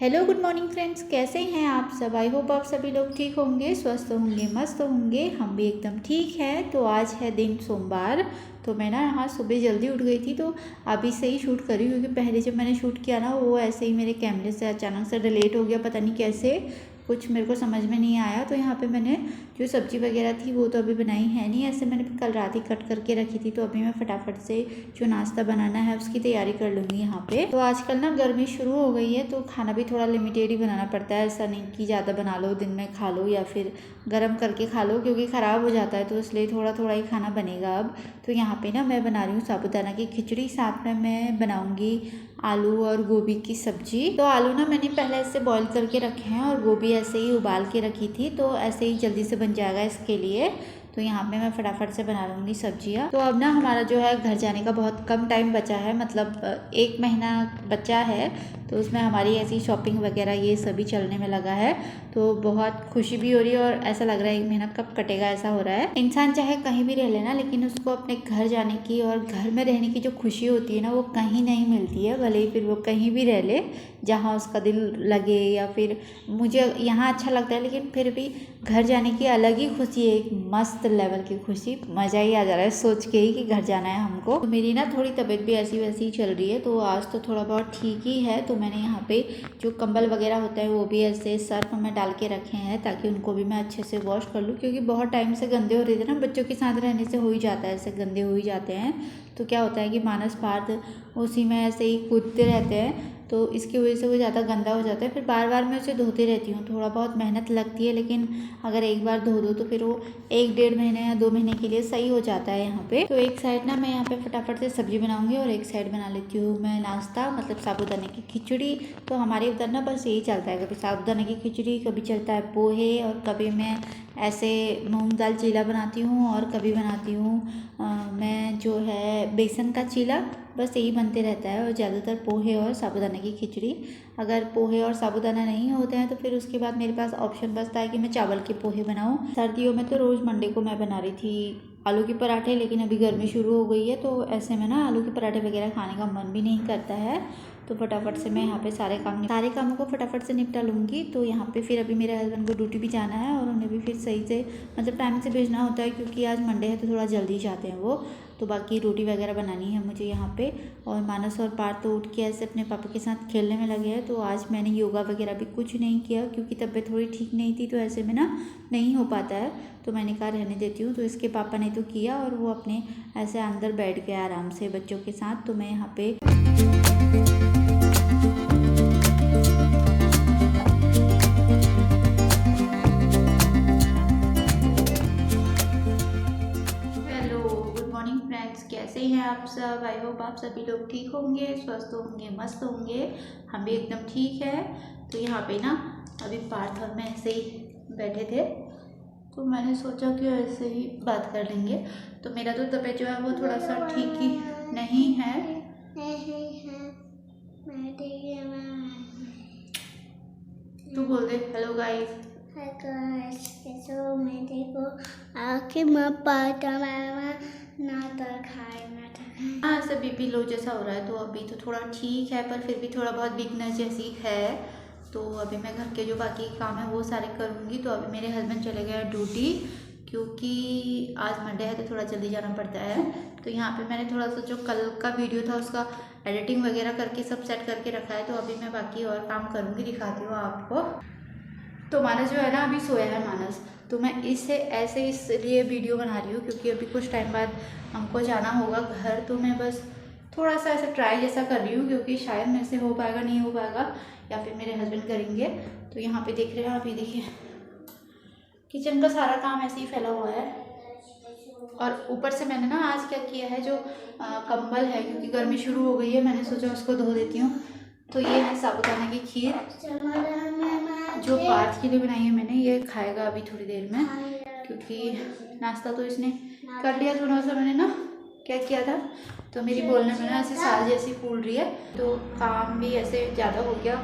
Hello good morning friends, कैसे हैं आप सब। आई होप आप सभी लोग ठीक होंगे, स्वस्थ होंगे, मस्त होंगे। हम भी एकदम ठीक है। तो आज है दिन सोमवार। तो मैं ना यहाँ सुबह जल्दी उठ गई थी, तो अभी से ही शूट करी, क्योंकि पहले जब मैंने शूट किया ना वो ऐसे ही मेरे कैमरे से अचानक से डिलीट हो गया, पता नहीं कैसे, कुछ मेरे को समझ में नहीं आया। तो यहाँ पे मैंने जो सब्ज़ी वगैरह थी वो तो अभी बनाई है नहीं, ऐसे मैंने कल रात ही कट करके रखी थी। तो अभी मैं फटाफट से जो नाश्ता बनाना है उसकी तैयारी कर लूँगी यहाँ पे। तो आजकल ना गर्मी शुरू हो गई है, तो खाना भी थोड़ा लिमिटेड ही बनाना पड़ता है। ऐसा नहीं कि ज़्यादा बना लो, दिन में खा लो या फिर गर्म करके खा लो, क्योंकि ख़राब हो जाता है। तो इसलिए थोड़ा थोड़ा ही खाना बनेगा अब। तो यहाँ पे ना मैं बना रही हूँ साबूदाना की खिचड़ी, साथ में मैं बनाऊँगी आलू और गोभी की सब्जी। तो आलू ना मैंने पहले ऐसे बॉईल करके रखे हैं और गोभी ऐसे ही उबाल के रखी थी, तो ऐसे ही जल्दी से बन जाएगा इसके लिए। तो यहाँ पे मैं फटाफट से बना लूँगी सब्जियाँ। तो अब ना हमारा जो है घर जाने का बहुत कम टाइम बचा है, मतलब 1 महीना बचा है। तो उसमें हमारी ऐसी शॉपिंग वगैरह ये सभी चलने में लगा है। तो बहुत खुशी भी हो रही है और ऐसा लग रहा है 1 महीना कब कटेगा, ऐसा हो रहा है। इंसान चाहे कहीं भी रह लेना, लेकिन उसको अपने घर जाने की और घर में रहने की जो खुशी होती है ना, वो कहीं नहीं मिलती है। भले ही फिर वो कहीं भी रह ले, जहाँ उसका दिल लगे, या फिर मुझे यहाँ अच्छा लगता है, लेकिन फिर भी घर जाने की अलग ही खुशी है, एक मस्त लेवल की खुशी। मज़ा ही आ जा रहा है सोच के ही कि घर जाना है हमको। तो मेरी ना थोड़ी तबीयत भी ऐसी वैसी ही चल रही है, तो आज तो थोड़ा बहुत ठीक ही है। तो मैंने यहाँ पे जो कंबल वगैरह होता है वो भी ऐसे सर्फ में डाल के रखे हैं, ताकि उनको भी मैं अच्छे से वॉश कर लूँ, क्योंकि बहुत टाइम से गंदे हो रहे थे ना। बच्चों के साथ रहने से हो ही जाता है, ऐसे गंदे हो ही जाते हैं। तो क्या होता है कि मानस पार्थ उसी में ऐसे ही कूदते रहते हैं, तो इसकी वजह से वो ज़्यादा गंदा हो जाता है। फिर बार बार मैं उसे धोती रहती हूँ, थोड़ा बहुत मेहनत लगती है, लेकिन अगर एक बार धो दो तो फिर वो 1-1.5 महीने या 2 महीने के लिए सही हो जाता है यहाँ पे। तो एक साइड ना मैं यहाँ पे फटाफट से सब्जी बनाऊंगी और एक साइड बना लेती हूँ मैं नाश्ता, मतलब साबूदाने की खिचड़ी। तो हमारे उधर ना बस यही चलता है, कभी साबूदाने की खिचड़ी, कभी चलता है पोहे, और कभी मैं ऐसे मूंग दाल चीला बनाती हूँ, और कभी बनाती हूँ मैं जो है बेसन का चीला। बस यही बनते रहता है, और ज़्यादातर पोहे और साबूदाना की खिचड़ी। अगर पोहे और साबूदाना नहीं होते हैं तो फिर उसके बाद मेरे पास ऑप्शन बचता है कि मैं चावल के पोहे बनाऊं। सर्दियों में तो रोज़ मंडे को मैं बना रही थी आलू के पराठे, लेकिन अभी गर्मी शुरू हो गई है, तो ऐसे में ना आलू के पराठे वगैरह खाने का मन भी नहीं करता है। तो फटाफट से मैं यहाँ पे सारे कामों को फटाफट से निपटा लूँगी। तो यहाँ पे फिर अभी मेरे हस्बैंड को ड्यूटी भी जाना है, और उन्हें भी फिर सही से मतलब टाइम से भेजना होता है, क्योंकि आज मंडे है तो थोड़ा जल्दी जाते हैं वो। तो बाकी रोटी वगैरह बनानी है मुझे यहाँ पे। और मानस और पार्थ तो उठ के ऐसे अपने पापा के साथ खेलने में लगे हैं। तो आज मैंने योगा वगैरह भी कुछ नहीं किया, क्योंकि तबीयत थोड़ी ठीक नहीं थी, तो ऐसे में ना नहीं हो पाता है। तो मैंने कहा रहने देती हूँ। तो इसके पापा ने तो किया, और वो अपने ऐसे अंदर बैठ गए आराम से बच्चों के साथ। तो मैं यहाँ पे फ्रेंड्स, कैसे हैं आप सब। आई होप आप सभी लोग ठीक होंगे, स्वस्थ होंगे, मस्त होंगे। हम भी एकदम ठीक है। तो यहाँ पे ना अभी पार्थ और मैं ऐसे ही बैठे थे, तो मैंने सोचा कि ऐसे ही बात कर लेंगे। तो मेरा तो तबीयत जो है वो थोड़ा सा ठीक ही नहीं है। तू बोल दे हेलो गाइस। हाँ, सब बीपी लो जैसा हो रहा है, तो अभी तो थोड़ा ठीक है, पर फिर भी थोड़ा बहुत वीकनेस जैसी है। तो अभी मैं घर के जो बाकी काम है वो सारे करूँगी। तो अभी मेरे हस्बैंड चले गए ड्यूटी, क्योंकि आज मंडे है तो थोड़ा जल्दी जाना पड़ता है। तो यहाँ पे मैंने थोड़ा सा जो कल का वीडियो था उसका एडिटिंग वगैरह करके सब सेट करके रखा है। तो अभी मैं बाकी और काम करूँगी, दिखाती हूँ आपको। तो मानस जो है ना अभी सोया है मानस, तो मैं इससे ऐसे इसलिए वीडियो बना रही हूँ, क्योंकि अभी कुछ टाइम बाद हमको जाना होगा घर। तो मैं बस थोड़ा सा ऐसा ट्राई जैसा कर रही हूँ, क्योंकि शायद मेरे से हो पाएगा नहीं हो पाएगा, या फिर मेरे हस्बैंड करेंगे। तो यहाँ पे देख रहे हैं आप, ये देखिए किचन का सारा काम ऐसे ही फैला हुआ है। और ऊपर से मैंने ना आज क्या किया है, जो कंबल है, क्योंकि गर्मी शुरू हो गई है, मैंने सोचा उसको धो देती हूँ। तो ये है साबूदाना की खीर, जो पार्थ के लिए बनाई है मैंने। ये खाएगा अभी थोड़ी देर में, क्योंकि नाश्ता तो इसने कर लिया। थोड़ा सा मैंने ना क्या किया था, तो मेरी बोलने में ना ऐसे साल जैसी फूल रही है, तो काम भी ऐसे ज़्यादा हो गया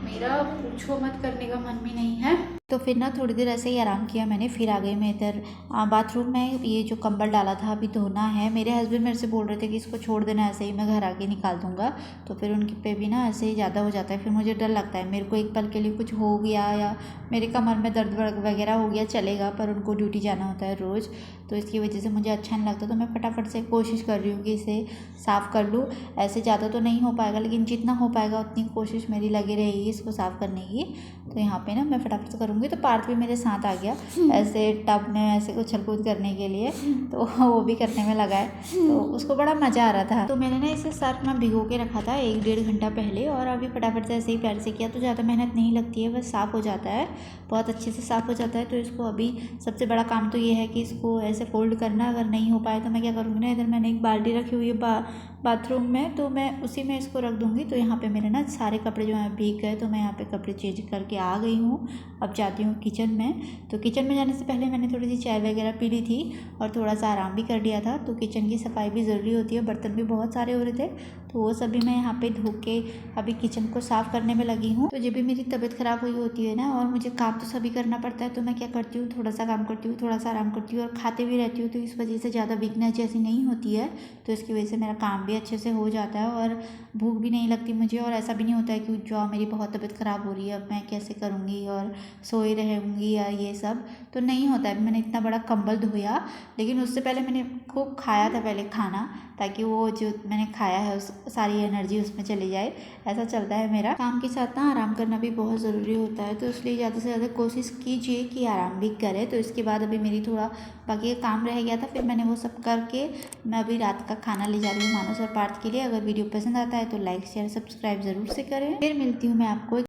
मेरा, पूछो मत, करने का मन भी नहीं है। तो फिर ना थोड़ी देर ऐसे ही आराम किया मैंने, फिर आ गई मैं इधर बाथरूम में। ये जो कंबल डाला था अभी धोना है। मेरे हस्बैंड मेरे से बोल रहे थे कि इसको छोड़ देना ऐसे ही, मैं घर आके निकाल दूंगा। तो फिर उनके पे भी ना ऐसे ही ज़्यादा हो जाता है, फिर मुझे डर लगता है। मेरे को एक पल के लिए कुछ हो गया या मेरे कमर में दर्द वगैरह हो गया चलेगा, पर उनको ड्यूटी जाना होता है रोज़, तो इसकी वजह से मुझे अच्छा नहीं लगता। तो मैं फटाफट से कोशिश कर रही हूँ कि इसे साफ़ कर लूँ। ऐसे ज़्यादा तो नहीं हो पाएगा, लेकिन जितना हो पाएगा उतनी कोशिश मेरी लगी रहेगी इसको साफ़ करने की। तो यहाँ पे ना मैं फटाफट से करूँगी। तो पार्थ भी मेरे साथ आ गया ऐसे टब में ऐसे उछल कूद करने के लिए, तो वो भी करने में लगा है, तो उसको बड़ा मज़ा आ रहा था। तो मैंने ना इसे सर्फ में भिगो के रखा था 1-1.5 घंटा पहले, और अभी फटाफट से ऐसे ही प्यार से किया। तो ज़्यादा मेहनत नहीं लगती है, बस साफ़ हो जाता है, बहुत अच्छे से साफ़ हो जाता है। तो इसको अभी सबसे बड़ा काम तो ये है कि इसको ऐसे फोल्ड करना। अगर नहीं हो पाए तो मैं क्या करूँगी ना, इधर मैंने एक बाल्टी रखी हुई है बाथरूम में, तो मैं उसी में इसको रख दूँगी। तो यहाँ पे मेरे ना सारे कपड़े जो हैं भीग गए, तो मैं यहाँ पे कपड़े चेंज करके आ गई हूँ। अब जाती हूँ किचन में। तो किचन में जाने से पहले मैंने थोड़ी सी चाय वगैरह पी ली थी और थोड़ा सा आराम भी कर लिया था। तो किचन की सफाई भी ज़रूरी होती है, बर्तन भी बहुत सारे हो रहे थे, तो वो सभी मैं यहाँ पे धो के अभी किचन को साफ़ करने में लगी हूँ। तो जब भी मेरी तबीयत ख़राब हुई होती है ना, और मुझे काम तो सभी करना पड़ता है, तो मैं क्या करती हूँ, थोड़ा सा काम करती हूँ, थोड़ा सा आराम करती हूँ और खाते भी रहती हूँ। तो इस वजह से ज़्यादा वीकनेस जैसी नहीं होती है, तो इसकी वजह से मेरा काम भी अच्छे से हो जाता है और भूख भी नहीं लगती मुझे। और ऐसा भी नहीं होता है कि जो मेरी बहुत तबीयत ख़राब हो रही है, अब मैं कैसे करूँगी और सोई रहूँगी या ये सब, तो नहीं होता है। मैंने इतना बड़ा कंबल धोया, लेकिन उससे पहले मैंने खूब खाया था पहले खाना, ताकि वो जो मैंने खाया है उस सारी एनर्जी उसमें चली जाए। ऐसा चलता है मेरा। काम के साथ ना आराम करना भी बहुत ज़रूरी होता है, तो इसलिए ज़्यादा से ज़्यादा कोशिश कीजिए कि आराम भी करें। तो इसके बाद अभी मेरी थोड़ा बाकी काम रह गया था, फिर मैंने वो सब करके मैं अभी रात का खाना ले जा रही हूँ मानस और पार्थ के लिए। अगर वीडियो पसंद आता है तो लाइक शेयर सब्सक्राइब ज़रूर से करें। फिर मिलती हूँ मैं आपको